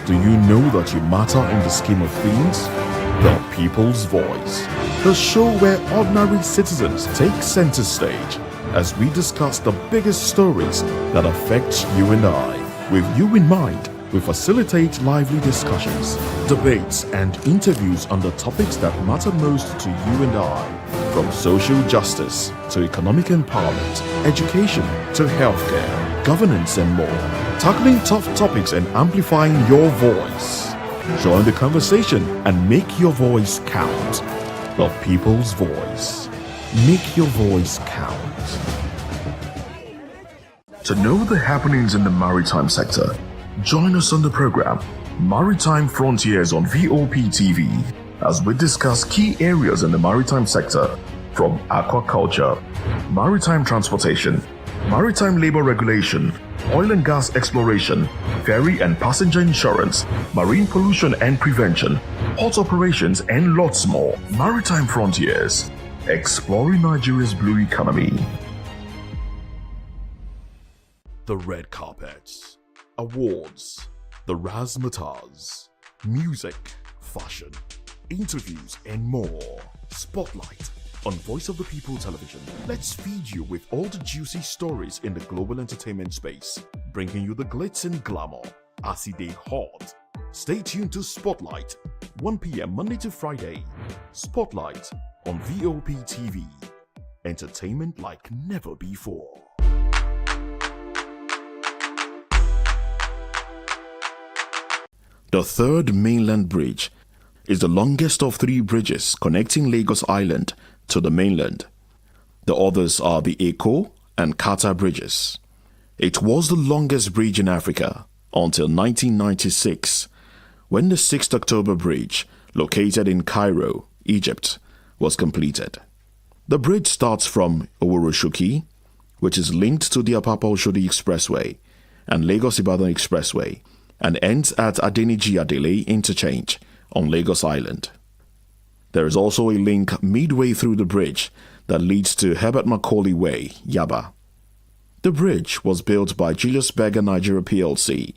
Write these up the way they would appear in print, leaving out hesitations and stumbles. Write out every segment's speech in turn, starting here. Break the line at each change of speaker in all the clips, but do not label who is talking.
Do you know that you matter in the scheme of things? The People's Voice, the show where ordinary citizens take center stage as we discuss the biggest stories that affect you and I. With you in mind, we facilitate lively discussions, debates, and interviews on the topics that matter most to you and I. From social justice to economic empowerment, education to healthcare, governance, and more. Tackling tough topics and amplifying your voice. Join the conversation and make your voice count. The People's Voice. Make your voice count. To know the happenings in the maritime sector, join us on the program Maritime Frontiers on VOP TV as we discuss key areas in the maritime sector from aquaculture, maritime transportation, maritime labor regulation, oil and gas exploration, ferry and passenger insurance, marine pollution and prevention, port operations, and lots more. Maritime Frontiers, exploring Nigeria's blue economy. The red carpets, awards, the razzmatazz, music, fashion, interviews, and more. Spotlight on Voice of the People Television. Let's feed you with all the juicy stories in the global entertainment space, bringing you the glitz and glamour as they hot. Stay tuned to Spotlight, 1 p.m. Monday to Friday. Spotlight on VOP TV. Entertainment like never before. The third mainland bridge is the longest of three bridges connecting Lagos Island to the mainland. The others are the Eko and Kata bridges. It was the longest bridge in Africa until 1996, when the 6th October Bridge, located in Cairo, Egypt, was completed. The bridge starts from Oworoshoki, which is linked to the Apapa-Oshodi Expressway and Lagos-Ibadan Expressway, and ends at Adeniji-Adele Interchange on Lagos Island. There is also a link midway through the bridge that leads to Herbert Macaulay Way, Yaba. The bridge was built by Julius Berger Nigeria plc.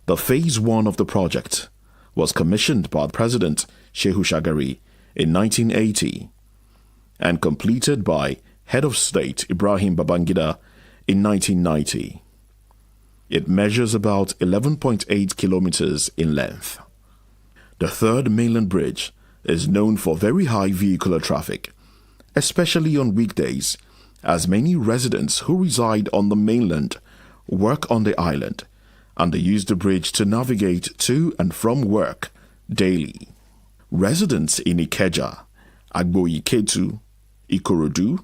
The Phase 1 of the project was commissioned by President Shehu Shagari in 1980 and completed by Head of State Ibrahim Babangida in 1990. It measures about 11.8 kilometers in length. The third mainland bridge is known for very high vehicular traffic, especially on weekdays, as many residents who reside on the mainland work on the island, and they use the bridge to navigate to and from work daily. Residents in Ikeja, Agboiketu, Ikorodu,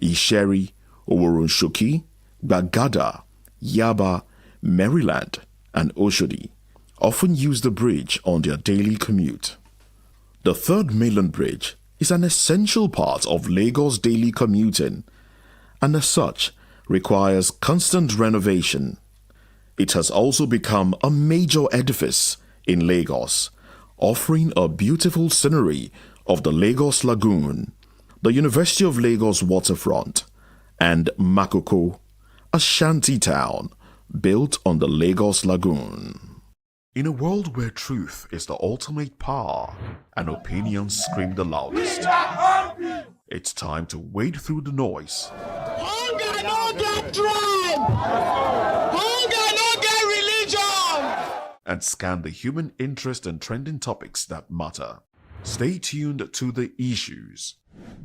Isheri, Oworoshoki, Bagada, Yaba, Maryland, and Oshodi often use the bridge on their daily commute. The third mainland bridge is an essential part of Lagos daily commuting and as such requires constant renovation. It has also become a major edifice in Lagos, offering a beautiful scenery of the Lagos Lagoon, the University of Lagos waterfront, and Makoko, a shanty town built on the Lagos Lagoon. In a world where truth is the ultimate power and opinions scream the loudest, it's time to wade through the noise.
Hunger no get tribe! Hunger no get religion!
And scan the human interest and trending topics that matter. Stay tuned to The Issues,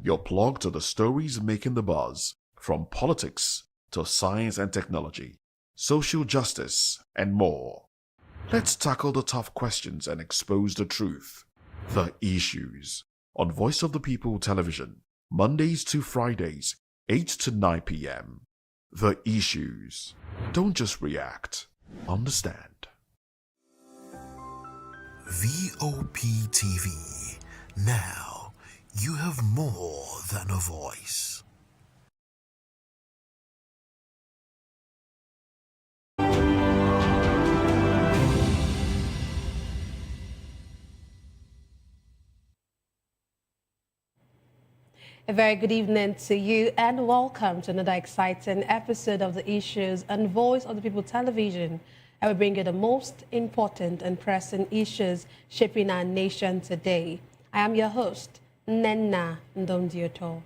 your plug to the stories making the buzz, from politics to science and technology, social justice, and more. Let's tackle the tough questions and expose the truth. The Issues on Voice of the People Television, Mondays to Fridays, 8 to 9 p.m. The Issues. Don't just react, understand.
VOP TV. Now you have more than a voice.
A very good evening to you and welcome to another exciting episode of The Issues on Voice of the People Television. I will bring you the most important and pressing issues shaping our nation today. I am your host, Nenna Ndomdioto.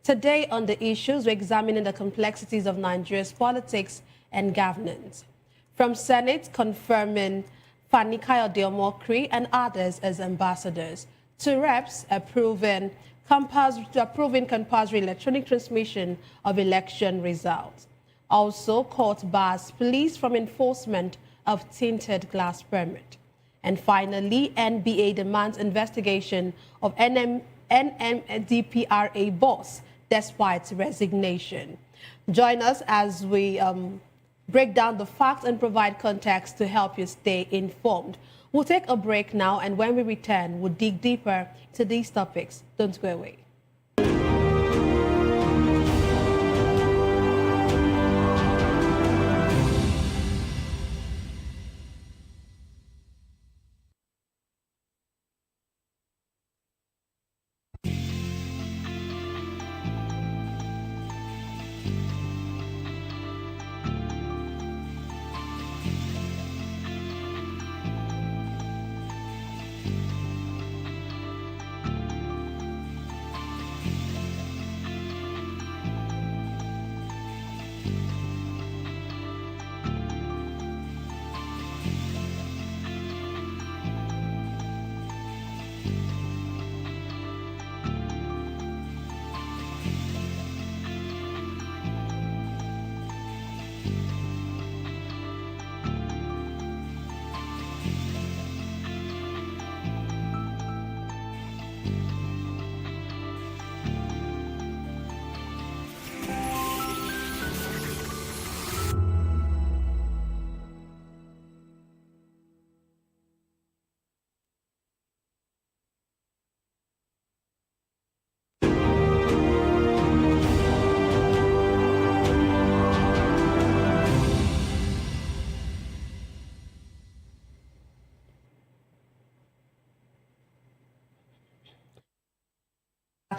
Today on the issues, we're examining the complexities of Nigeria's politics and governance. From Senate confirming Fani Kayode Omokri and others as ambassadors, to reps approving compulsory electronic transmission of election results. Also, court bars police from enforcement of tinted glass permit. And finally, NBA demands investigation of NMDPRA boss despite resignation. Join us as we break down the facts and provide context to help you stay informed. We'll take a break now, and when we return, we'll dig deeper into these topics. Don't go away.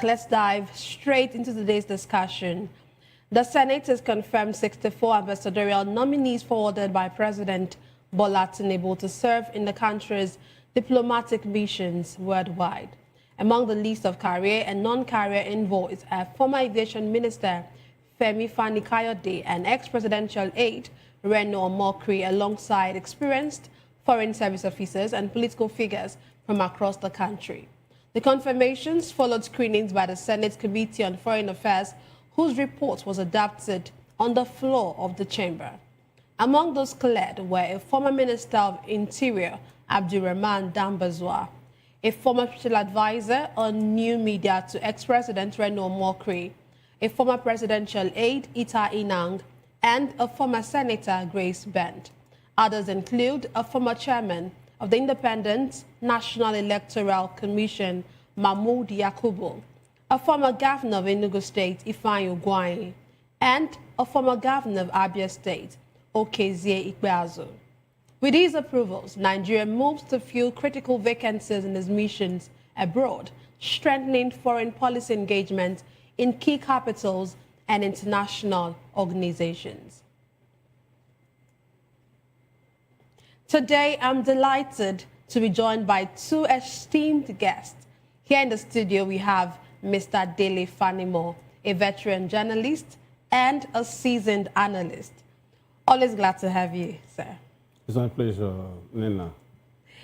Let's dive straight into today's discussion. The Senate has confirmed 64 ambassadorial nominees forwarded by President Bola Tinubu to serve in the country's diplomatic missions worldwide. Among the list of career and non-career envoys are former Aviation Minister Femi Fani-Kayode and ex-presidential aide Reno Omokri, alongside experienced foreign service officers and political figures from across the country. The confirmations followed screenings by the Senate Committee on Foreign Affairs, whose report was adopted on the floor of the chamber. Among those cleared were a former Minister of Interior, Abdulrahman Dambazwa, a former special advisor on new media to ex-president Reno Omokri, a former presidential aide, Ita Inang, and a former Senator, Grace Bent. Others include a former chairman of the Independent National Electoral Commission, Mahmoud Yakubu, a former governor of Enugu State, Ifeanyi Ugwuanyi, and a former governor of Abia State, Okezie Ikpeazu. With these approvals, Nigeria moves to fill critical vacancies in its missions abroad, strengthening foreign policy engagement in key capitals and international organizations. Today, I'm delighted to be joined by two esteemed guests. Here in the studio, we have Mr. Dele Fanimo, a veteran journalist and a seasoned analyst. Always glad to have you, sir.
It's my pleasure, Nina.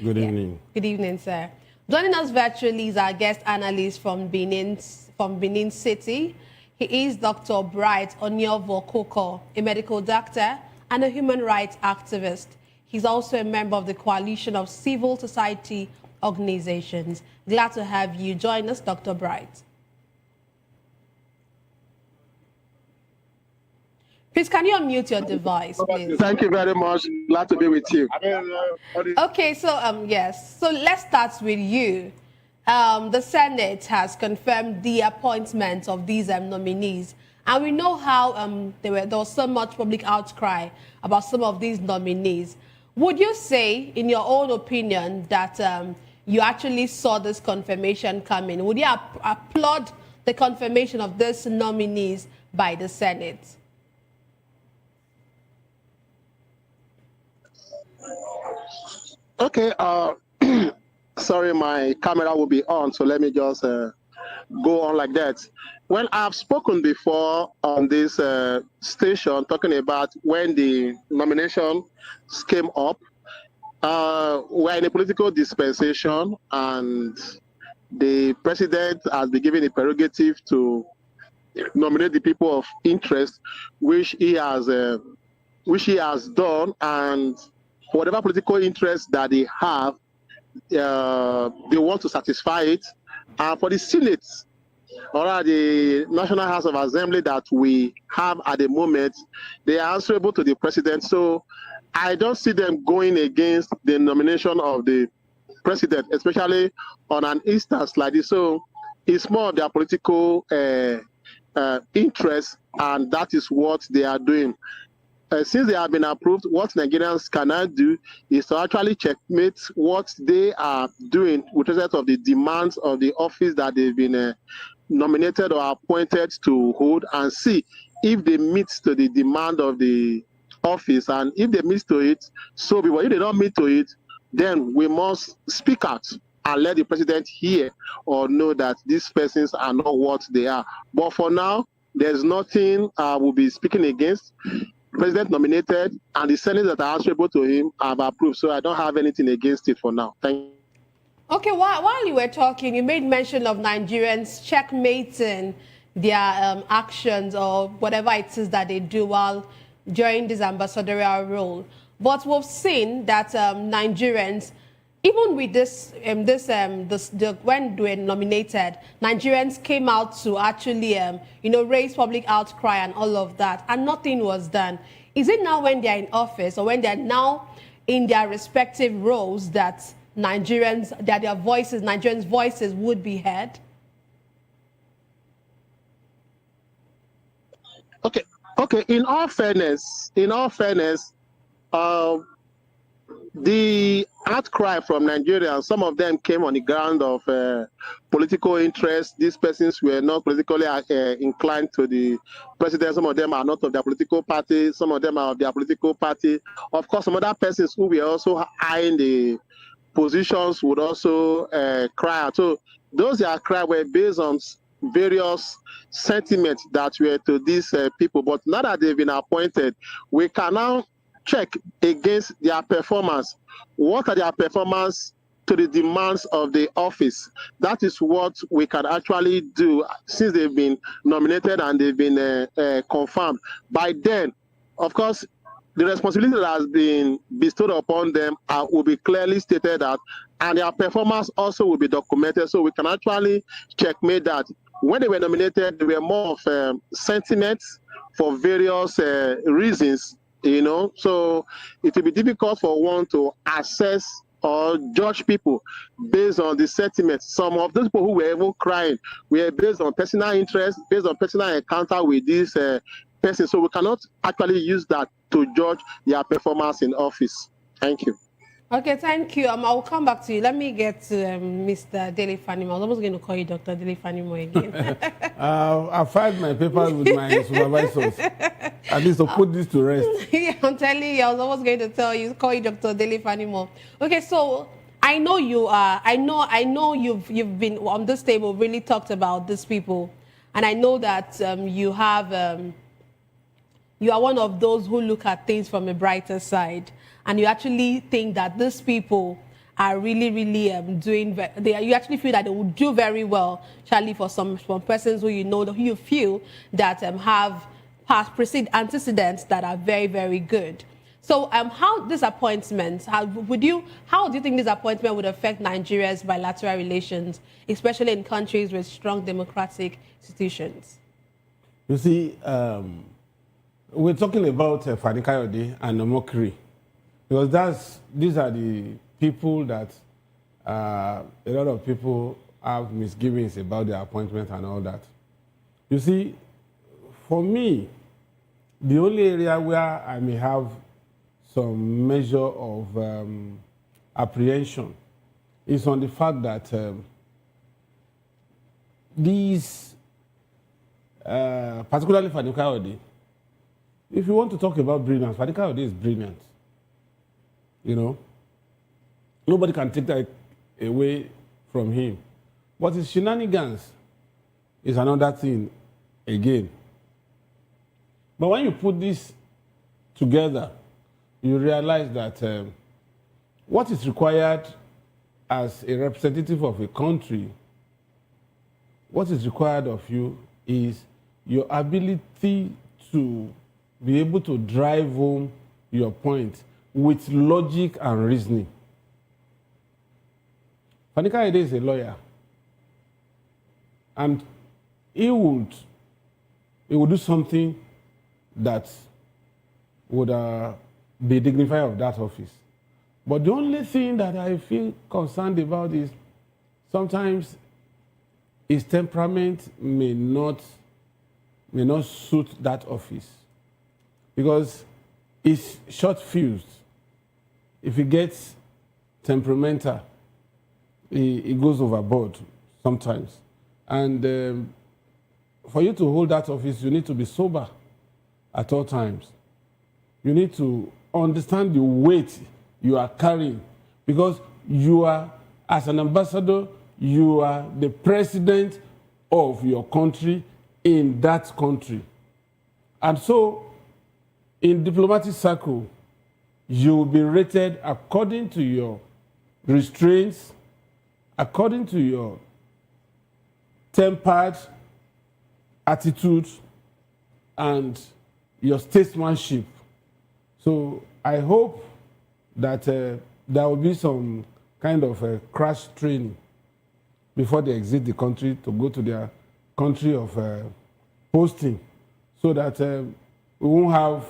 Good evening.
Good evening, sir. Joining us virtually is our guest analyst from Benin City. He is Dr. Bright Onyovo Koko, a medical doctor and a human rights activist. He's also a member of the Coalition of Civil Society Organizations. Glad to have you join us, Dr. Bright. Please, can you unmute your device, please?
Thank you very much. Glad to be with you.
Okay, so yes. So let's start with you. The Senate has confirmed the appointment of these nominees. And we know how there was so much public outcry about some of these nominees. Would you say, in your own opinion, that you actually saw this confirmation coming? Would you applaud the confirmation of these nominees by the Senate?
Okay. Sorry, my camera will be on, so let me just go on like that. Well, I've spoken before on this station talking about when the nomination came up. We're in a political dispensation, and the president has been given a prerogative to nominate the people of interest, which which he has done, and whatever political interest that they have, they want to satisfy it. And for the Senate, or the National House of Assembly that we have at the moment, they are answerable to the president. So I don't see them going against the nomination of the president, especially on an instance like this. So it's more of their political interest, and that is what they are doing. Since they have been approved, what Nigerians cannot do is to actually checkmate what they are doing with respect of the demands of the office that they've been nominated or appointed to hold, and see if they meet to the demand of the office. And if they meet to it, so be well. If they don't meet to it, then we must speak out and let the president hear or know that these persons are not what they are. But for now, there's nothing we'll be speaking against. President nominated, and the Senate that are answerable to him have approved. So I don't have anything against it for now. Thank you.
Okay, while you were talking, you made mention of Nigerians checkmating their actions or whatever it is that they do while during this ambassadorial role. But we've seen that Nigerians, even with when they were nominated, Nigerians came out to actually, raise public outcry and all of that, and nothing was done. Is it now when they're in office or when they're now in their respective roles that Nigerians, Nigerians' voices would be heard?
Okay. In all fairness, the outcry from Nigerians, some of them came on the ground of political interest. These persons were not politically inclined to the president. Some of them are not of their political party. Some of them are of their political party. Of course, some other persons who were also eyeing the positions would also cry out. So those that cry were based on various sentiments that were to these people. But now that they've been appointed, we can now check against their performance. What are their performance to the demands of the office? That is what we can actually do since they've been nominated and they've been confirmed. By then, of course, the responsibility that has been bestowed upon them will be clearly stated that, and their performance also will be documented, so we can actually checkmate that. When they were nominated, they were more of sentiments for various reasons, so it will be difficult for one to assess or judge people based on the sentiments. Some of those people who were even crying were based on personal interest, based on personal encounter with this person. So we cannot actually use that to judge their performance in office. Thank you.
Okay, thank you. I will come back to you. Let me get to Mr. Dele Fanimo. I was almost going to call you Dr. Dele Fanimo again.
I filed my papers with my supervisors, at least to put this to rest.
Yeah, I'm telling you, I was almost going to call you Dr. Dele Fanimo. Okay, so I know you are. I know you've been on this table, really talked about these people, and I know that you have. You are one of those who look at things from a brighter side, and you actually think that these people are really, really doing. You actually feel that they will do very well, Charlie, for some persons who who you feel that have past antecedents that are very, very good. So, how disappointments? How do you think this appointment would affect Nigeria's bilateral relations, especially in countries with strong democratic institutions?
You see. We're talking about Fani Kayode and Omokri, because these are the people that a lot of people have misgivings about their appointment and all that. You see, for me, the only area where I may have some measure of apprehension is on the fact that these, particularly Fani Kayode, if you want to talk about brilliance, Fani Kayode is brilliant. Nobody can take that away from him. But his shenanigans is another thing again. But when you put this together, you realize that what is required as a representative of a country, what is required of you is your ability to be able to drive home your point with logic and reasoning. Fani Kayode is a lawyer, and he would do something that would be dignified of that office. But the only thing that I feel concerned about is sometimes his temperament may not suit that office, because it's short-fused. If he gets temperamental, he goes overboard sometimes. And for you to hold that office, you need to be sober at all times. You need to understand the weight you are carrying, because you are, as an ambassador, you are the president of your country in that country. And so, in diplomatic circle, you will be rated according to your restraints, according to your tempered attitude, and your statesmanship. So I hope that there will be some kind of a crash training before they exit the country to go to their country of posting, so that we won't have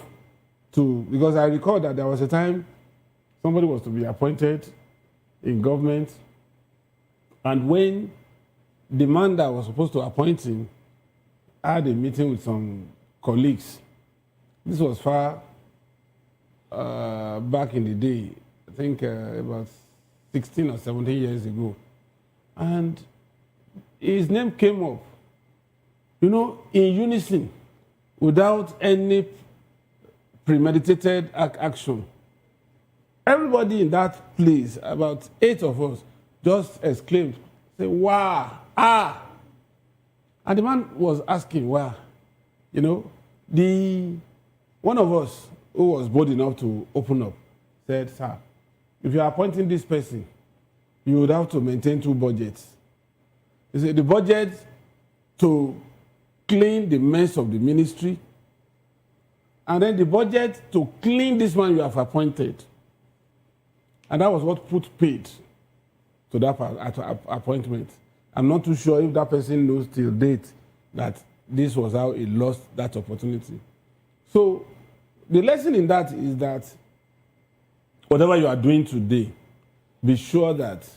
to, because I recall that there was a time somebody was to be appointed in government, and when the man that was supposed to appoint him had a meeting with some colleagues. This was far back in the day, I think about 16 or 17 years ago. And his name came up, in unison, without any premeditated action. Everybody in that place, about 8 of us, just exclaimed, say, "Wow, ah!" And the man was asking, "Wow." One of us who was bold enough to open up said, "Sir, if you are appointing this person, you would have to maintain 2 budgets. He said, the budget to clean the mess of the ministry, and then the budget to clean this man you have appointed." And that was what put paid to that appointment. I'm not too sure if that person knows till date that this was how he lost that opportunity. So the lesson in that is that whatever you are doing today, be sure that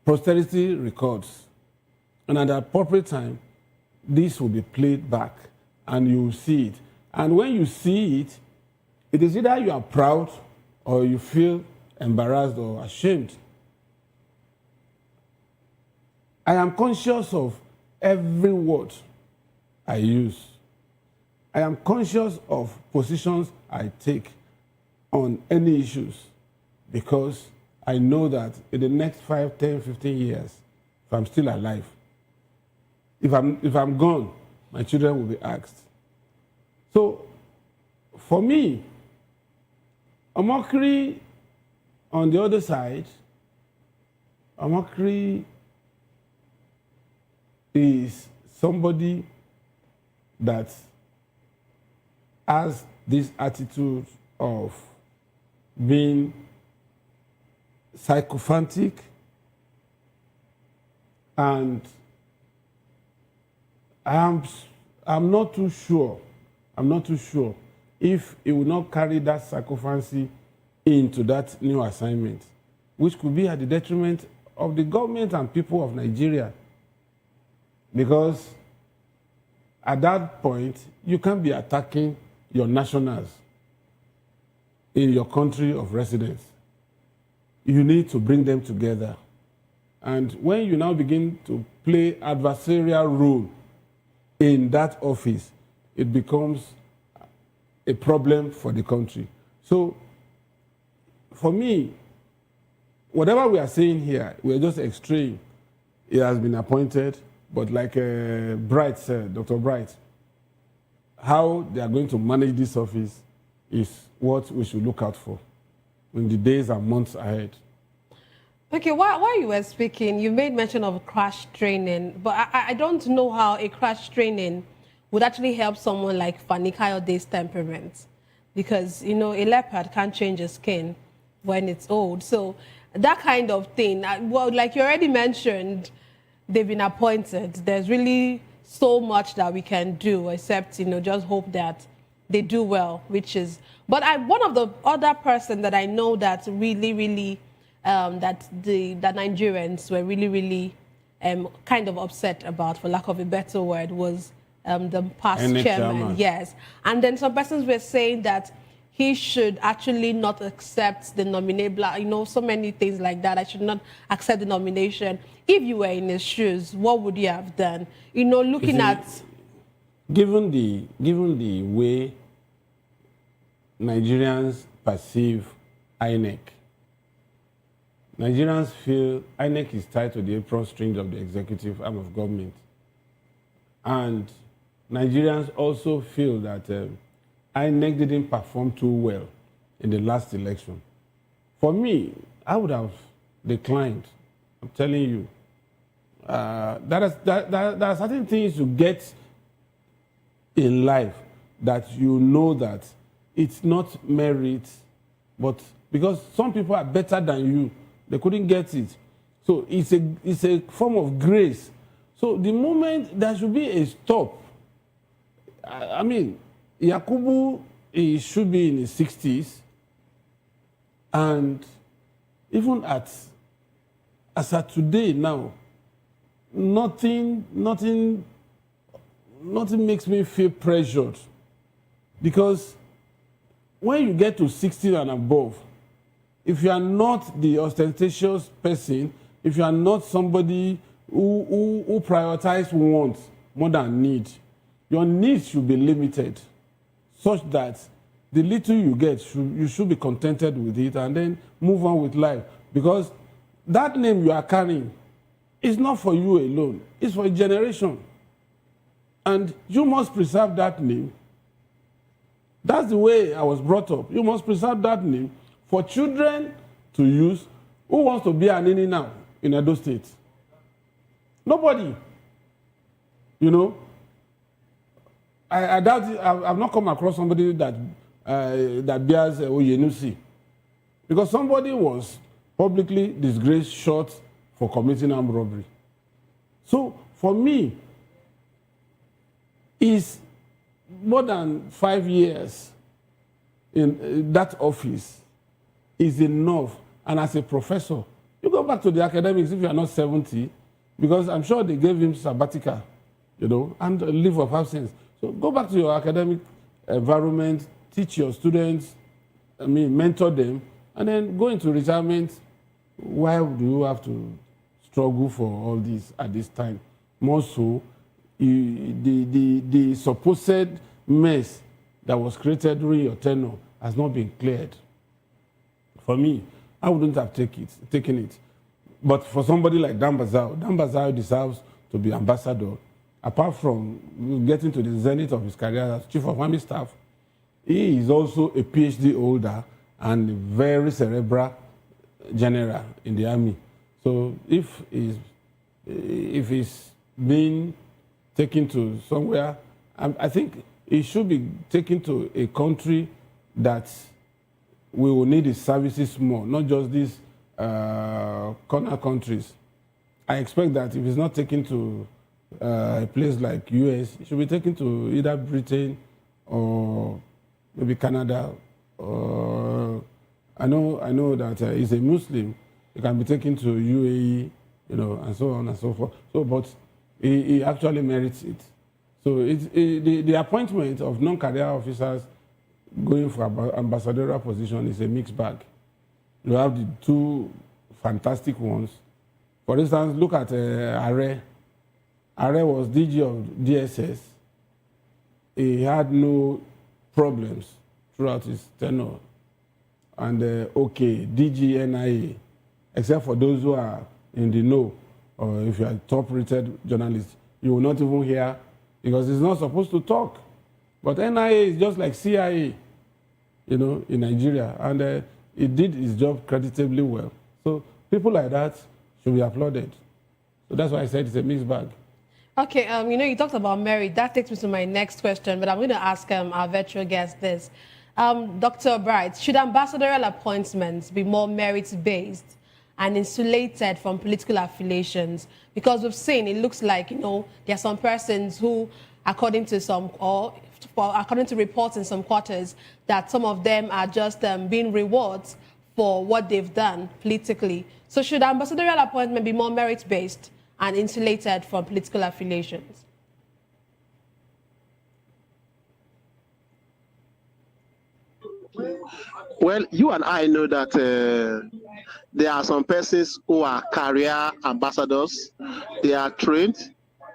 posterity records, and at the appropriate time, this will be played back and you will see it. And when you see it, it is either you are proud or you feel embarrassed or ashamed. I am conscious of every word I use. I am conscious of positions I take on any issues, because I know that in the next 5, 10, 15 years, if I'm still alive, if I'm gone, my children will be asked. So, for me, Omokri, on the other side, Omokri is somebody that has this attitude of being sycophantic, and I'm not too sure if he will not carry that sycophancy into that new assignment, which could be at the detriment of the government and people of Nigeria. Because at that point, you can't be attacking your nationals in your country of residence. You need to bring them together. And when you now begin to play adversarial role in that office, it becomes a problem for the country. So, for me, whatever we are saying here, we're just extreme. He has been appointed, but like Bright said, Dr. Bright, how they are going to manage this office is what we should look out for in the days and months ahead.
Okay, while you were speaking, you made mention of crash training, but I don't know how a crash training would actually help someone like Fani Kayode's temperament. Because, you know, a leopard can't change its skin when it's old. So that kind of thing, well, like you already mentioned, they've been appointed. There's really so much that we can do, except, you know, just hope that they do well, which is... But one of the other person that I know that really, that Nigerians were really kind of upset about, for lack of a better word, was the past chairman. Yes. And then some persons were saying that he should actually not accept the nomination, you know, so many things like that. I should not accept the nomination. If you were in his shoes, what would you have done? You know, looking at...
Given the way Nigerians perceive INEC, Nigerians feel INEC is tied to the apron strings of the executive arm of government. And Nigerians also feel that INEC didn't perform too well in the last election. For me, I would have declined. I'm telling you. There are certain things you get in life that you know that it's not merit, but because some people are better than you, they couldn't get it. So it's a form of grace. So the moment there should be a stop, I mean, Yakubu, he should be in his 60s, and even as at today now, nothing makes me feel pressured, because when you get to 60 and above, if you are not the ostentatious person, if you are not somebody who prioritizes wants more than need, your needs should be limited, such that the little you get, you should be contented with it and then move on with life. Because that name you are carrying is not for you alone, it's for a generation. And you must preserve that name. That's the way I was brought up. You must preserve that name for children to use. Who wants to be an Nini now in Edo State? Nobody. You know? I doubt it. I've not come across somebody that bears Oyenusi. Because somebody was publicly disgraced, shot for committing armed robbery. So, for me, it's more than 5 years in that office is enough. And as a professor, you go back to the academics if you are not 70, because I'm sure they gave him sabbatical, you know, and a leave of absence. So go back to your academic environment, teach your students, mentor them, and then go into retirement. Why do you have to struggle for all this at this time? More so, the supposed mess that was created during your tenure has not been cleared. For me, I wouldn't have taken it. But for somebody like Dan Bazao deserves to be ambassador. Apart from getting to the zenith of his career as Chief of Army Staff, he is also a PhD holder and a very cerebral general in the army. So if he's being taken to somewhere, I think he should be taken to a country that we will need his services more, not just these corner countries. I expect that if he's not taken to a place like US, he should be taken to either Britain or maybe Canada. Or I know that he's a Muslim. He can be taken to UAE, you know, and so on and so forth. So, but he actually merits it. So the appointment of non-career officers going for ambassadorial position is a mixed bag. You have the two fantastic ones. For instance, look at Are. Are was DG of DSS. He had no problems throughout his tenure. And DG NIA. except for those who are in the know, or if you are a top-rated journalist, you will not even hear, because it's not supposed to talk. But NIA is just like CIA, in Nigeria, and it did its job creditably well. So people like that should be applauded. So that's why I said it's a mixed bag.
Okay, you talked about merit. That takes me to my next question, but I'm going to ask our virtual guest this. Dr. Bright, should ambassadorial appointments be more merit-based and insulated from political affiliations? Because we've seen, it looks like, there are some persons who, according to reports in some quarters, that some of them are just being rewards for what they've done politically. So should ambassadorial appointment be more merit-based and insulated from political affiliations?
Well, you and I know that there are some persons who are career ambassadors. They are trained.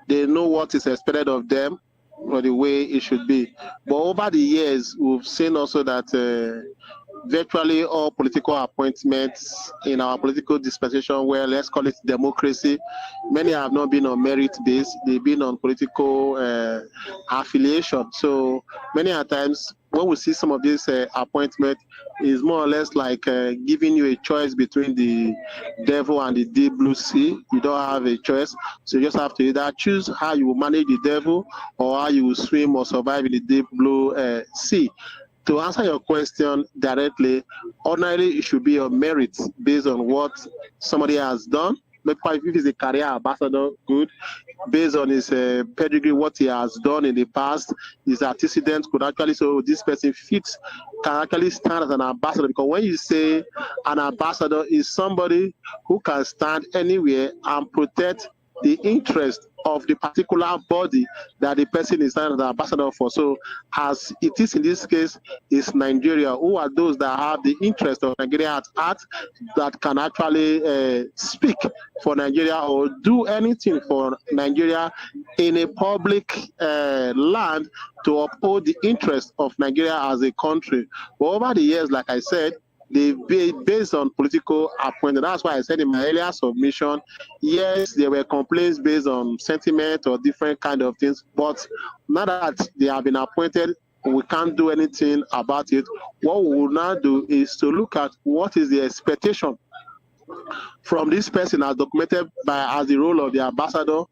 They know what is expected of them or the way it should be. But over the years, we've seen also that virtually all political appointments in our political dispensation, where let's call it democracy, many have not been on merit base, they've been on political affiliation. So many a times when we see some of these appointments, is more or less like giving you a choice between the devil and the deep blue sea. You don't have a choice, so you just have to either choose how you will manage the devil or how you will swim or survive in the deep blue sea. To answer your question directly, ordinarily it should be a merit based on what somebody has done. Maybe if he's a career ambassador, good. Based on his pedigree, what he has done in the past, his antecedents could actually, so this person fits, can actually stand as an ambassador. Because when you say an ambassador is somebody who can stand anywhere and protect the interest of the particular body that the person is an ambassador for. So as it is in this case, is Nigeria. Who are those that have the interest of Nigeria at heart, that can actually speak for Nigeria or do anything for Nigeria in a public land to uphold the interest of Nigeria as a country? But over the years, like I said, they based on political appointment. That's why I said in my earlier submission, yes, there were complaints based on sentiment or different kind of things, but now that they have been appointed, we can't do anything about it. What we will now do is to look at what is the expectation from this person as documented as the role of the ambassador,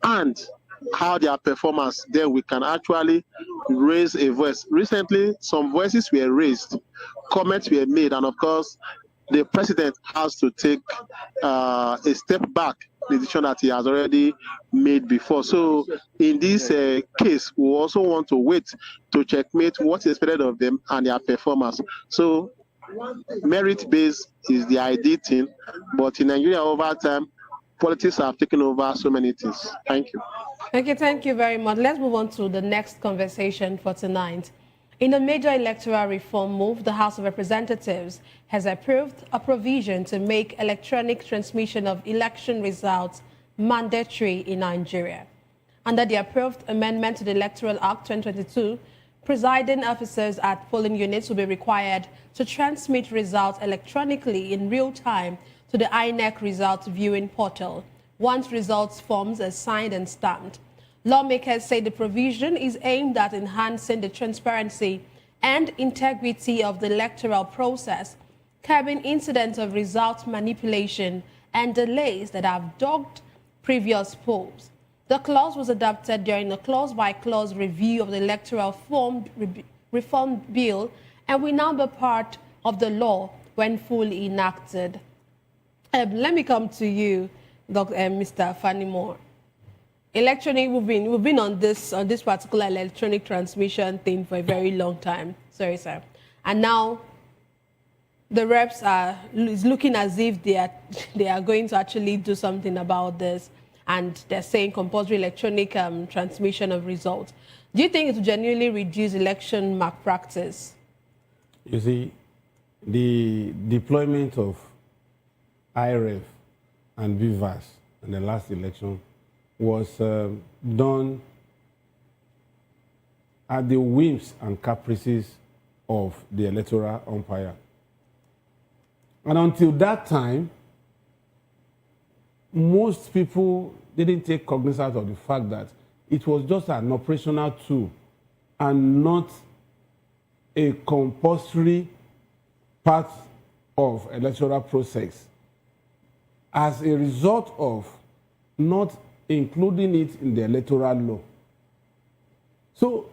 and how their performance, then we can actually raise a voice. Recently, some voices were raised, comments were made, and of course, the president has to take a step back, the decision that he has already made before. So in this case, we also want to wait to checkmate what is expected of them and their performance. So merit-based is the ideal thing, but in Nigeria over time, politics have taken over so many things. Thank you.
Okay, thank you very much. Let's move on to the next conversation for tonight. In a major electoral reform move, the House of Representatives has approved a provision to make electronic transmission of election results mandatory in Nigeria. Under the approved amendment to the Electoral Act 2022, presiding officers at polling units will be required to transmit results electronically in real time to the INEC results viewing portal once results forms are signed and stamped. Lawmakers say the provision is aimed at enhancing the transparency and integrity of the electoral process, curbing incidents of result manipulation and delays that have dogged previous polls. The clause was adopted during a clause-by-clause review of the electoral reform bill and will now be part of the law when fully enacted. Let me come to you, Mr. Fanimore. Electronic, we've been on this particular electronic transmission thing for a very long time. Sorry, sir. And now the reps is looking as if they are going to actually do something about this, and they're saying compulsory electronic transmission of results. Do you think it will genuinely reduce election malpractice?
You see, the deployment of IREF and BVAS in the last election was done at the whims and caprices of the electoral umpire. And until that time, most people didn't take cognizance of the fact that it was just an operational tool and not a compulsory part of electoral process as a result of not including it in the electoral law. So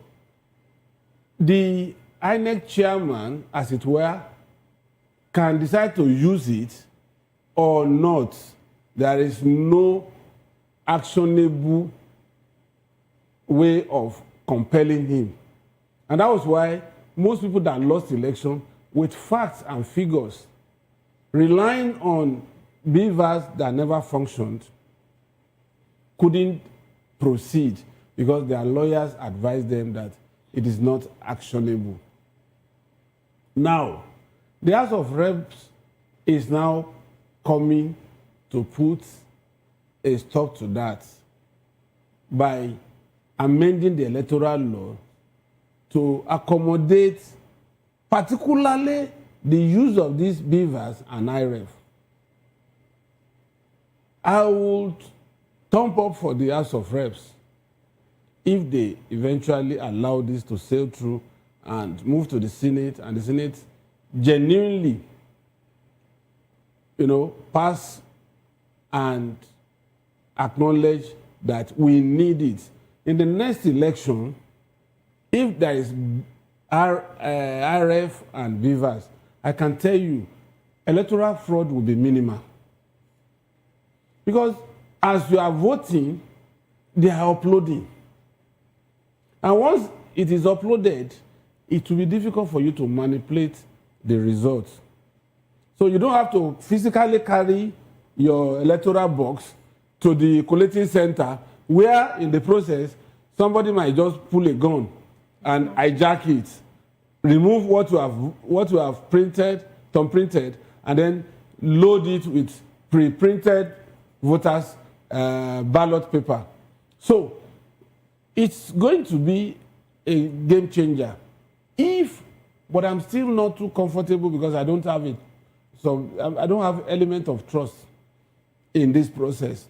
the INEC chairman, as it were, can decide to use it or not. There is no actionable way of compelling him. And that was why most people that lost the election with facts and figures, relying on beavers that never functioned, couldn't proceed because their lawyers advised them that it is not actionable. Now, the House of Reps is now coming to put a stop to that by amending the electoral law to accommodate particularly the use of these beavers and IREF. I would thumb up for the House of Reps if they eventually allow this to sail through and move to the Senate, and the Senate genuinely, pass and acknowledge that we need it. In the next election, if there is RF and beavers, I can tell you, electoral fraud will be minimal. Because as you are voting, they are uploading. And once it is uploaded, it will be difficult for you to manipulate the results. So you don't have to physically carry your electoral box to the collating center, where in the process, somebody might just pull a gun and hijack it, remove what you have printed, thumb-printed, and then load it with pre-printed voters' ballot paper. So it's going to be a game changer. But I'm still not too comfortable because I don't have it. So I don't have element of trust in this process.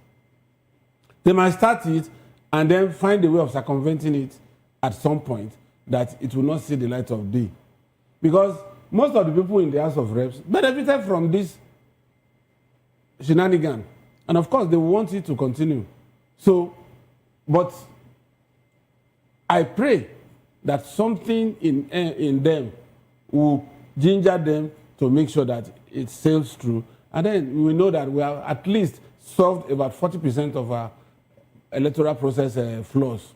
They might start it and then find a way of circumventing it at some point that it will not see the light of day. Because most of the people in the House of Reps benefited from this shenanigan. And of course, they want it to continue. So, but I pray that something in them will ginger them to make sure that it sails through. And then we know that we have at least solved about 40% of our electoral process flaws.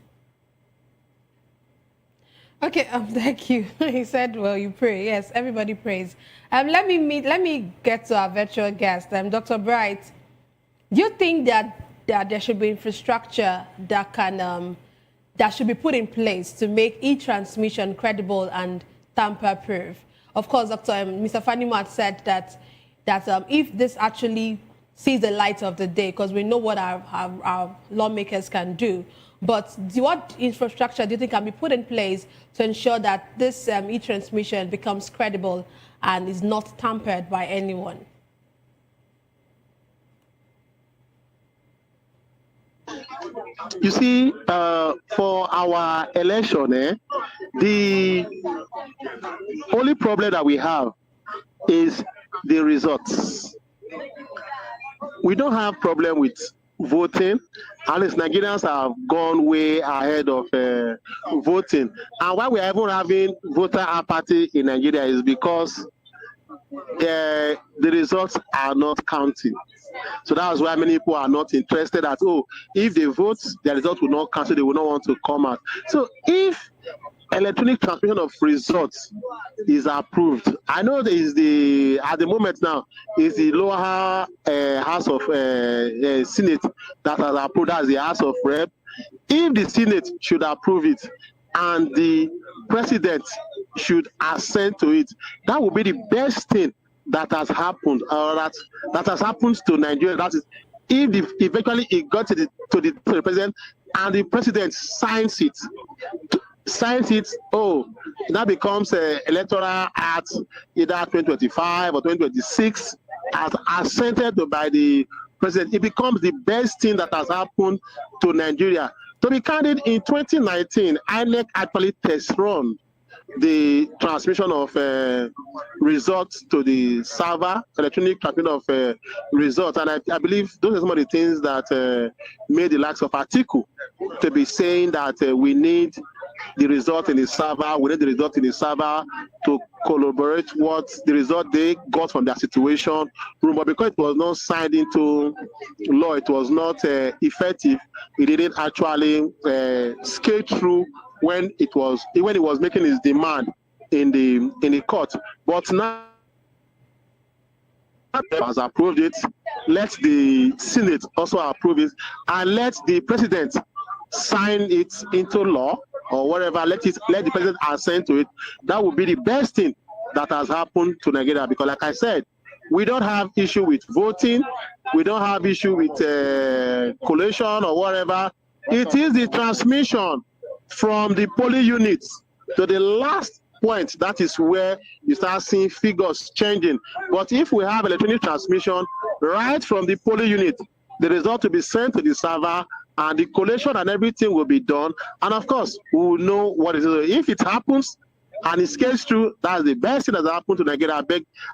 Okay, thank you. He said, well, you pray. Yes, everybody prays. Let me get to our virtual guest, Dr. Bright. Do you think that there should be infrastructure that should be put in place to make e-transmission credible and tamper-proof? Of course, Mr. Fanimo had said that if this actually sees the light of the day, because we know what our lawmakers can do, but what infrastructure do you think can be put in place to ensure that this e-transmission becomes credible and is not tampered by anyone?
You see, for our election, the only problem that we have is the results. We don't have problem with voting. At least Nigerians have gone way ahead of voting. And why we are even having voter apathy in Nigeria is because the results are not counting. So that's why many people are not interested at, if they vote, the result will not count, so they will not want to come out. So if electronic transmission of results is approved, I know there is at the moment now, is the lower house of Senate that has approved, as the House of Rep. If the Senate should approve it and the president should assent to it, that would be the best thing that has happened, or that has happened to Nigeria. That is, if eventually it got to the president and the president signs it, that becomes electoral act either 2025 or 2026 as assented by the president, it becomes the best thing that has happened to Nigeria. To be candid, in 2019, INEC actually test run the transmission of results to the server, electronic transmission of results. And I believe those are some of the things that made the likes of Atiku to be saying that we need the result in the server, we need the result in the server to collaborate what the result they got from their situation room. But because it was not signed into law, it was not effective, it didn't actually skate through when it was making his demand in the court. But now has approved it, let the Senate also approve it, and let the president sign it into law or whatever, let the president assent to it. That would be the best thing that has happened to Nigeria, because like I said, we don't have issue with voting, we don't have issue with collation or whatever. It is the transmission from the polling units to the last point, that is where you start seeing figures changing. But if we have electronic transmission right from the polling unit, the result will be sent to the server and the collation and everything will be done. And of course, we will know what it is. If it happens and it scales through, that's the best thing that happened to Nigeria.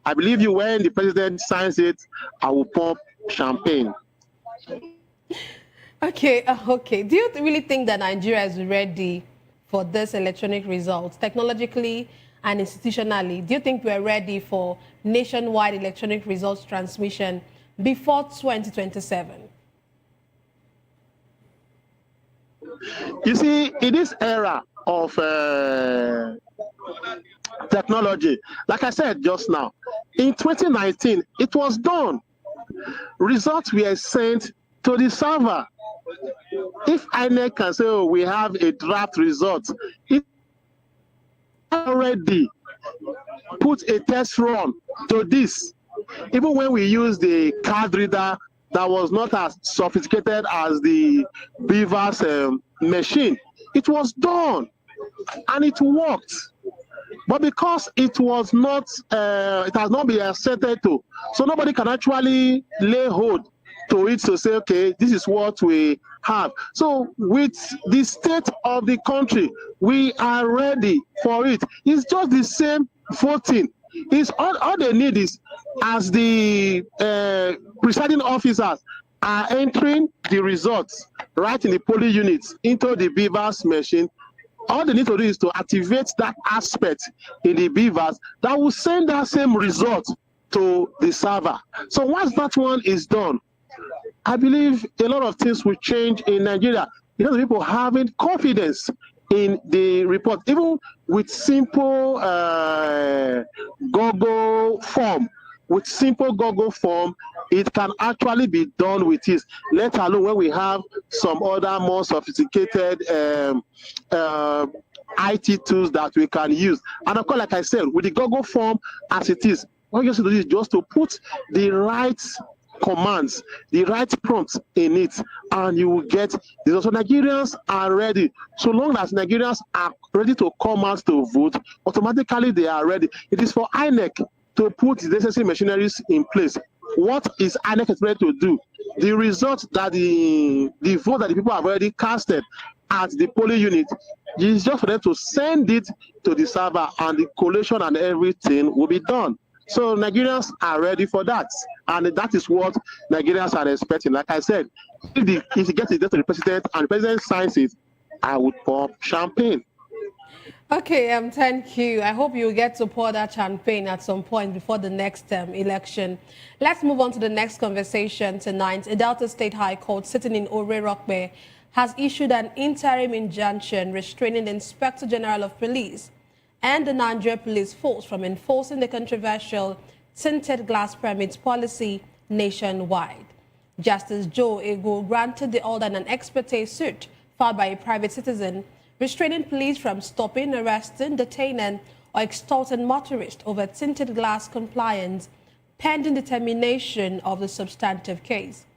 I believe you, when the president signs it, I will pop champagne.
Okay, okay. Do you really think that Nigeria is ready for this electronic results, technologically and institutionally? Do you think we're ready for nationwide electronic results transmission before 2027?
You see, in this era of technology, like I said just now, in 2019, it was done. Results were sent to the server. If INEC can say, oh, we have a draft result, it already put a test run to this. Even when we use the card reader that was not as sophisticated as the Beaver's machine, it was done and it worked. But because it was not, it has not been accepted to, so nobody can actually lay hold to it to say, okay, this is what we have. So with the state of the country, we are ready for it. It's just the same voting. It's all they need is, as the presiding officers are entering the results right in the polling units into the Beavers machine, all they need to do is to activate that aspect in the Beavers that will send that same result to the server. So once that one is done, I believe a lot of things will change in Nigeria. Because people having confidence in the report, even with simple Google form. With simple Google form, it can actually be done with this, let alone when we have some other more sophisticated IT tools that we can use. And of course, like I said, with the Google form as it is, what you have to do is just to put the right commands, the right prompts in it, and you will get this. So Nigerians are ready. So long as Nigerians are ready to come out to vote, automatically they are ready. It is for INEC to put the necessary machineries in place. What is INEC expected to do? The result that the vote that the people have already casted at the polling unit is just for them to send it to the server, and the collation and everything will be done. So Nigerians are ready for that, and that is what Nigerians are expecting. Like I said, if it gets it to the president and the president signs it, I would pop champagne.
Okay, thank you. I hope you get to pour that champagne at some point before the next election. Let's move on to the next conversation tonight. A Delta State High Court sitting in Ore-Rokpe has issued an interim injunction restraining the Inspector General of Police and the Nigeria Police Force from enforcing the controversial tinted glass permits policy nationwide. Justice Joe Ego granted the order in an ex parte suit filed by a private citizen restraining police from stopping, arresting, detaining, or extorting motorists over tinted glass compliance pending determination of the substantive case.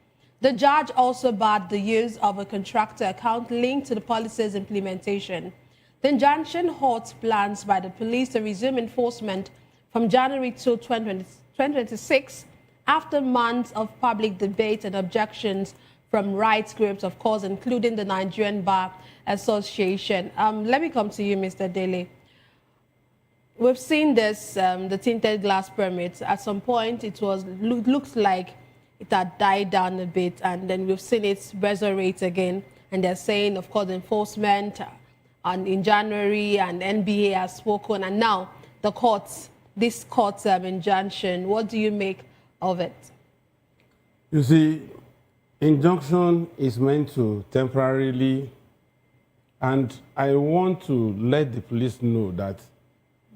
The judge also barred the use of a contractor account linked to the policy's implementation. The injunction halts plans by the police to resume enforcement from January 2, 2026 after months of public debate and objections from rights groups, of course, including the Nigerian Bar Association. Let me come to you, Mr. Dele. We've seen this, the tinted glass permits. At some point, it looks like it had died down a bit, and then we've seen it resurrect again. And they're saying, of course, enforcement and in January, and NBA has spoken, and now the courts, this court's injunction. What do you make of it?
You see, injunction is meant to temporarily, and I want to let the police know that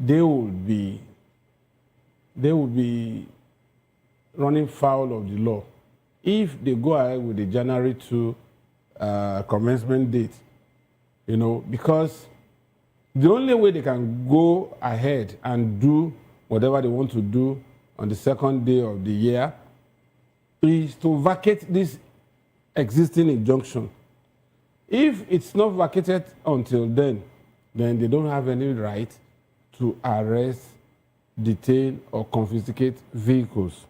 they will be running foul of the law if they go ahead with the January 2 commencement date, you know, because the only way they can go ahead and do whatever they want to do on the second day of the year is to vacate this existing injunction. If it's not vacated until then they don't have any right to arrest, detain, or confiscate vehicles.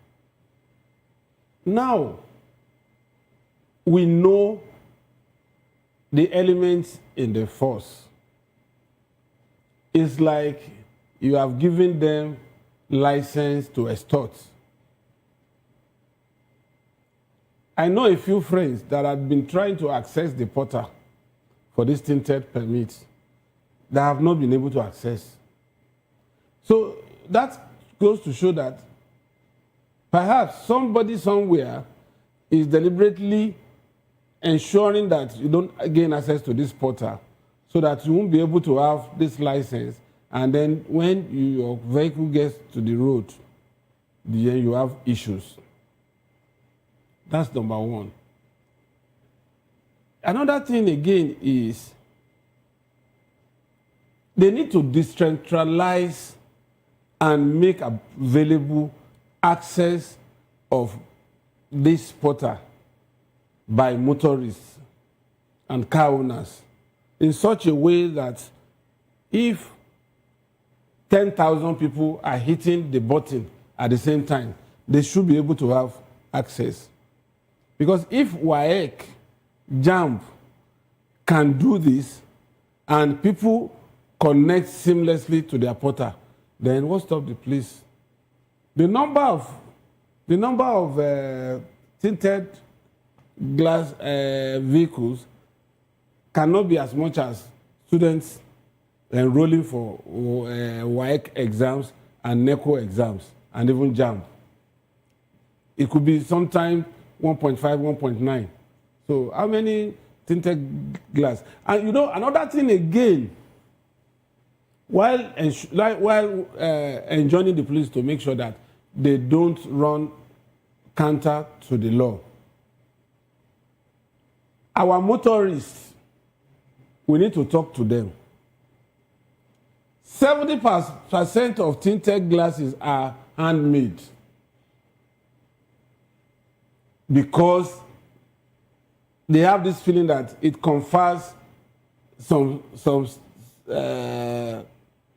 Now, we know the elements in the force. It's like you have given them license to extort. I know a few friends that have been trying to access the portal for this tinted permits that have not been able to access. So that goes to show that perhaps somebody somewhere is deliberately ensuring that you don't gain access to this portal so that you won't be able to have this license, and then when your vehicle gets to the road, then you have issues. That's number one. Another thing again is they need to decentralize and make available access of this portal by motorists and car owners in such a way that if 10,000 people are hitting the button at the same time, they should be able to have access. Because if WAEC, JAMB can do this and people connect seamlessly to their portal, then what stops the police? The number of tinted glass vehicles cannot be as much as students enrolling for WAEC exams and NECO exams and even JAMB. It could be sometime 1.5, 1.9. So how many tinted glass? And you know, another thing again, while enjoining the police to make sure that they don't run counter to the law, our motorists, we need to talk to them. 70% of tinted glasses are handmade because they have this feeling that it confers some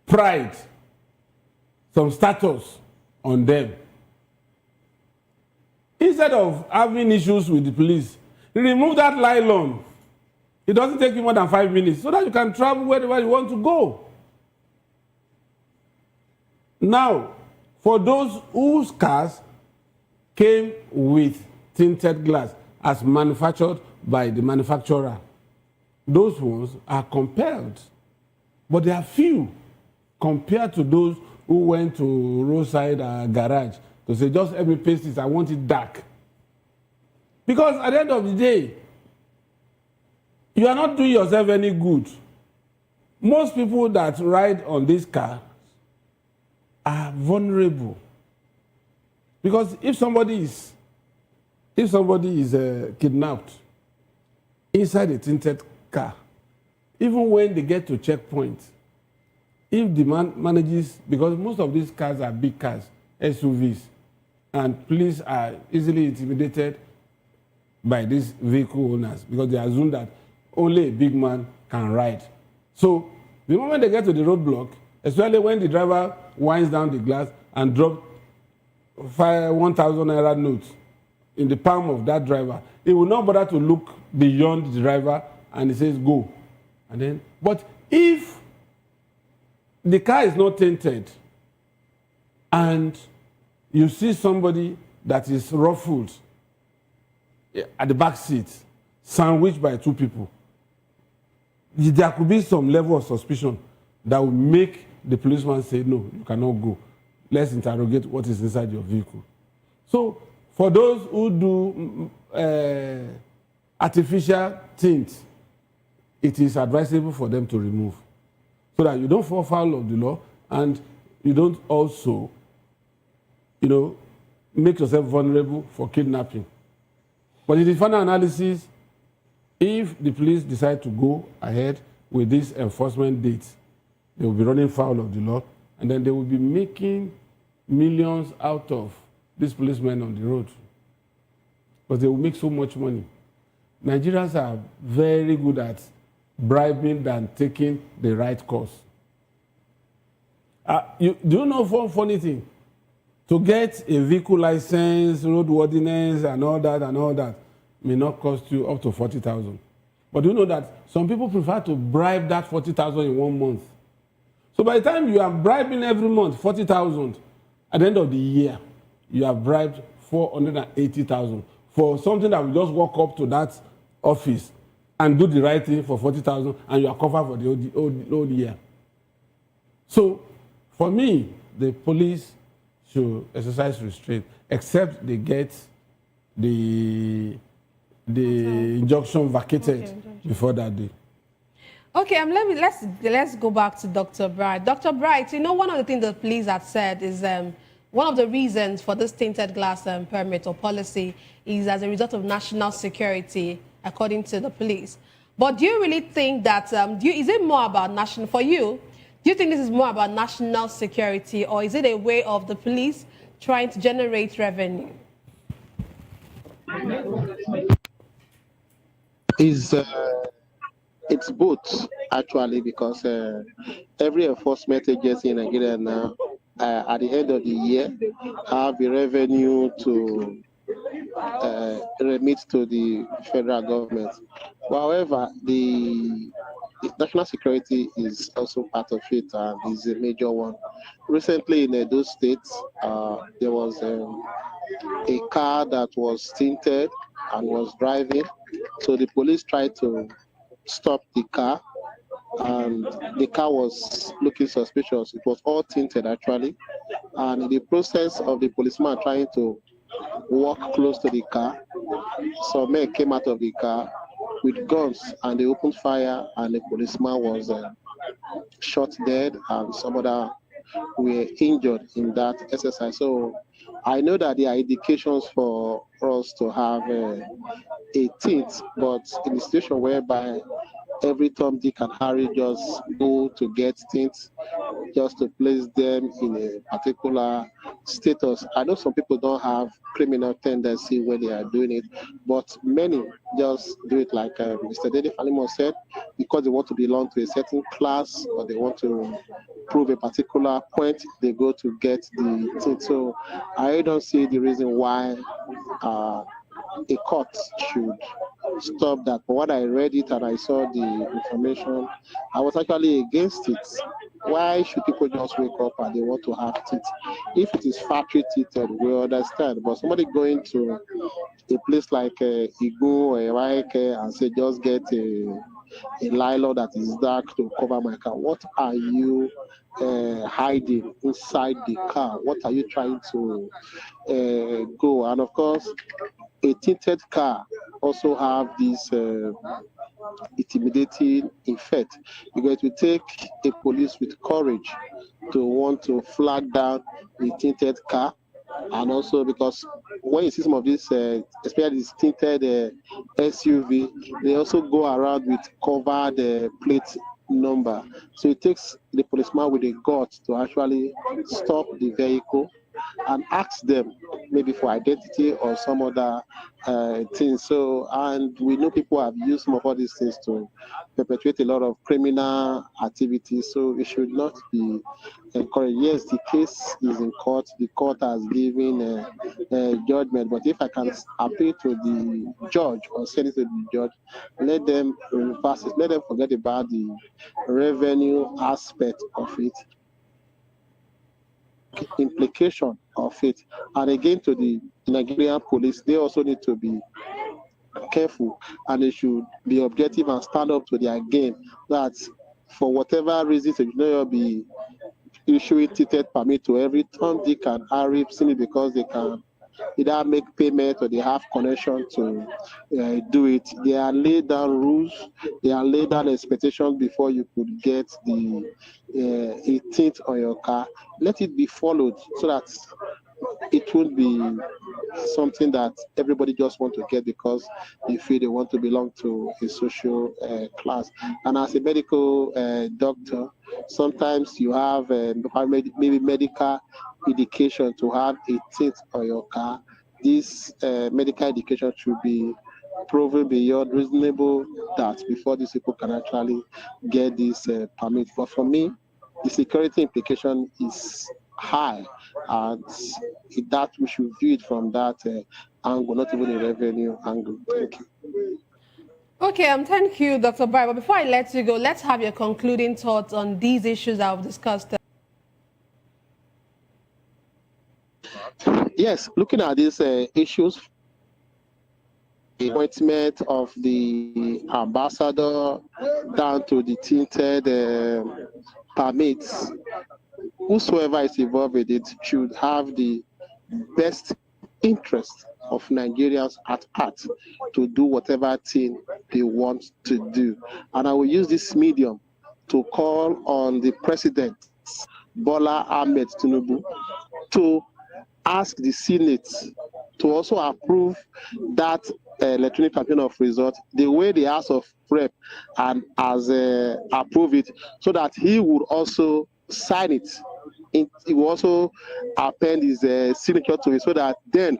pride, some status on them. Instead of having issues with the police, remove that nylon. It doesn't take you more than 5 minutes so that you can travel wherever you want to go. Now, for those whose cars came with tinted glass as manufactured by the manufacturer, those ones are compelled. But they are few compared to those who went to roadside garage to say, just help me paste this, I want it dark. Because at the end of the day, you are not doing yourself any good. Most people that ride on this car are vulnerable. Because if somebody is kidnapped inside a tinted car, even when they get to checkpoint, if the man manages, because most of these cars are big cars, SUVs, and police are easily intimidated by these vehicle owners because they assume that only a big man can ride. So the moment they get to the roadblock, especially when the driver winds down the glass and drops 1,000 naira note in the palm of that driver, he will not bother to look beyond the driver and he says go. And then, but if the car is not tinted and you see somebody that is ruffled at the back seat, sandwiched by two people, there could be some level of suspicion that will make the policeman say, no, you cannot go. Let's interrogate what is inside your vehicle. So for those who do artificial tint, it is advisable for them to remove so that you don't fall foul of the law and you don't also, make yourself vulnerable for kidnapping. But in the final analysis, if the police decide to go ahead with this enforcement date, they will be running foul of the law, and then they will be making millions out of these policemen on the road. Because they will make so much money. Nigerians are very good at bribing than taking the right course. Do you know one funny thing? To get a vehicle license, roadworthiness, and all that may not cost you up to 40,000. But do you know that some people prefer to bribe that 40,000 in 1 month? So by the time you are bribing every month 40,000, at the end of the year, you have bribed 480,000 for something that will just walk up to that office and do the right thing for 40,000, and you are covered for the whole year. So for me, the police should exercise restraint, except they get the injunction vacated before that day.
Okay, let's go back to Dr. Bright. Dr. Bright, one of the things the police have said is one of the reasons for this tinted glass permit or policy is as a result of national security, according to the police. But do you really think that, is it more about national, for you, do you think this is more about national security, or is it a way of the police trying to generate revenue?
It's both, actually, because every enforcement agency in Nigeria now, at the end of the year, have a revenue to remit to the federal government. However, the national security is also part of it and is a major one. Recently in those states, there was a car that was tinted and was driving. So the police tried to stop the car, and the car was looking suspicious. It was all tinted, actually. And in the process of the policeman trying to walk close to the car, some men came out of the car with guns and they opened fire, and the policeman was shot dead, and some other were injured in that exercise. So I know that there are indications for us to have a tint, but in a situation whereby every Tom, Dick, and Harry just go to get things, just to place them in a particular status. I know some people don't have criminal tendency when they are doing it, but many just do it like Mr. Dede Falimo said, because they want to belong to a certain class or they want to prove a particular point, they go to get the thing. So I don't see the reason why a court should stop that. But when I read it and I saw the information, I was actually against it. Why should people just wake up and they want to have teeth? If it is factory teethed, we understand. But somebody going to a place like Igu or Ewaike and say, just get a nylon that is dark to cover my car. What are you hiding inside the car? What are you trying to go? And of course, a tinted car also have this intimidating effect, because it will take a police with courage to want to flag down a tinted car. And also because when you see some of these, especially this tinted SUV, they also go around with covered plate number. So it takes the policeman with a gut to actually stop the vehicle and ask them maybe for identity or some other thing. So, and we know people have used some of all these things to perpetuate a lot of criminal activities. So it should not be encouraged. Yes, the case is in court. The court has given a judgment. But if I can appeal to the judge or send it to the judge, let them reverse it. Let them forget about the revenue aspect of it, implication of it. And again, to the Nigerian police, they also need to be careful, and they should be objective and stand up to their game. That for whatever reason, they should not be issuing tinted permit to every Tom, Dick, and Harry simply because they can either make payment or they have connection to do it. They are laid down rules, they are laid down expectations before you could get the a tint on your car. Let it be followed so that it won't be something that everybody just want to get because they feel they want to belong to a social class. And as a medical doctor, sometimes you have maybe medical indication to have a tint on your car. This medical indication should be proven beyond reasonable doubt before these people can actually get this permit. But for me, the security implication is high, and that we should view it from that angle, not even a revenue angle. Thank you.
Okay, thank you, Dr. Bright. But before I let you go, let's have your concluding thoughts on these issues I've discussed.
Yes, looking at these issues, the appointment of the ambassador down to the tinted permits, whosoever is involved with it should have the best interest of Nigerians at heart to do whatever thing they want to do. And I will use this medium to call on the president, Bola Ahmed Tinubu, to ask the Senate to also approve that electronic campaign of result the way the House of Rep and has approved it, so that he would also sign it. He will also append his signature to it, so that then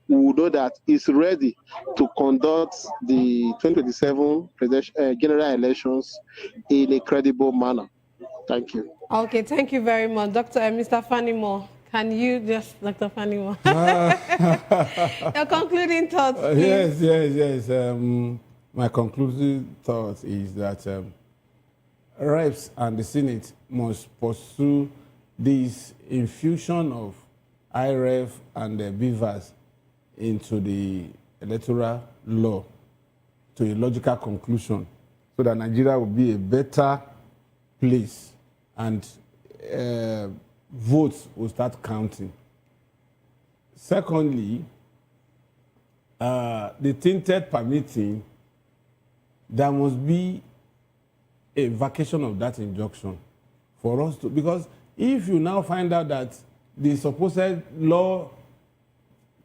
we will know that he's ready to conduct the 2027 general elections in a credible manner. Thank you.
Okay, thank you very much. Mr. Fanimo, can you just, Dr. Fanimo, your concluding thoughts, please?
Yes. My concluding thought is that reps and the Senate must pursue this infusion of IREF and the BVAS into the electoral law to a logical conclusion, so that Nigeria will be a better place and votes will start counting. Secondly, the tinted permitting, there must be a vacation of that injunction for us to, because if you now find out that the supposed law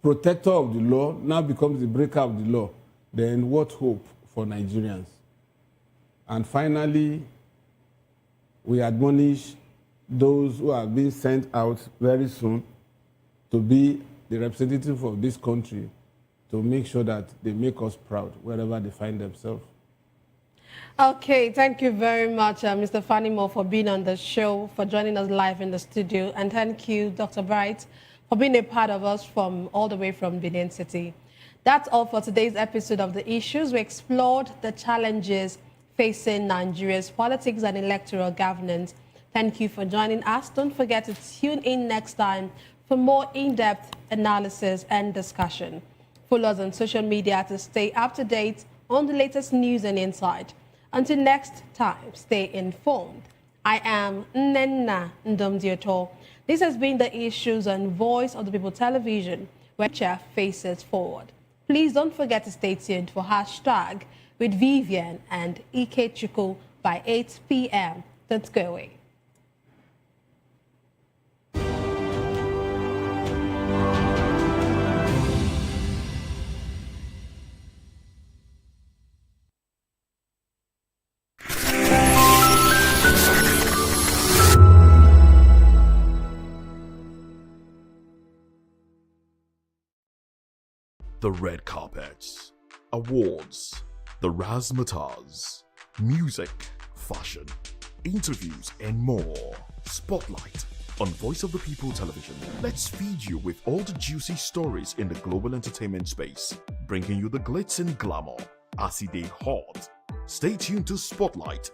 protector of the law now becomes the breaker of the law, then what hope for Nigerians? And finally, we admonish those who are being sent out very soon to be the representative of this country, to make sure that they make us proud wherever they find themselves.
Okay, thank you very much, Mr. Fanimo, for being on the show, for joining us live in the studio. And thank you, Dr. Bright, for being a part of us from all the way from Benin City. That's all for today's episode of The Issues. We explored the challenges facing Nigeria's politics and electoral governance. Thank you for joining us. Don't forget to tune in next time for more in-depth analysis and discussion. Follow us on social media to stay up to date on the latest news and insight. Until next time, stay informed. I am Nnenna Ndomdioto. This has been The Issues on Voice of the People Television, where Chair faces forward. Please don't forget to stay tuned for hashtag with Vivian and Ike Chuku by 8 p.m. Don't go away.
The red carpets, awards, the razzmatazz, music, fashion, interviews, and more. Spotlight on Voice of the People Television. Let's feed you with all the juicy stories in the global entertainment space, bringing you the glitz and glamour as it is hot. Stay tuned to Spotlight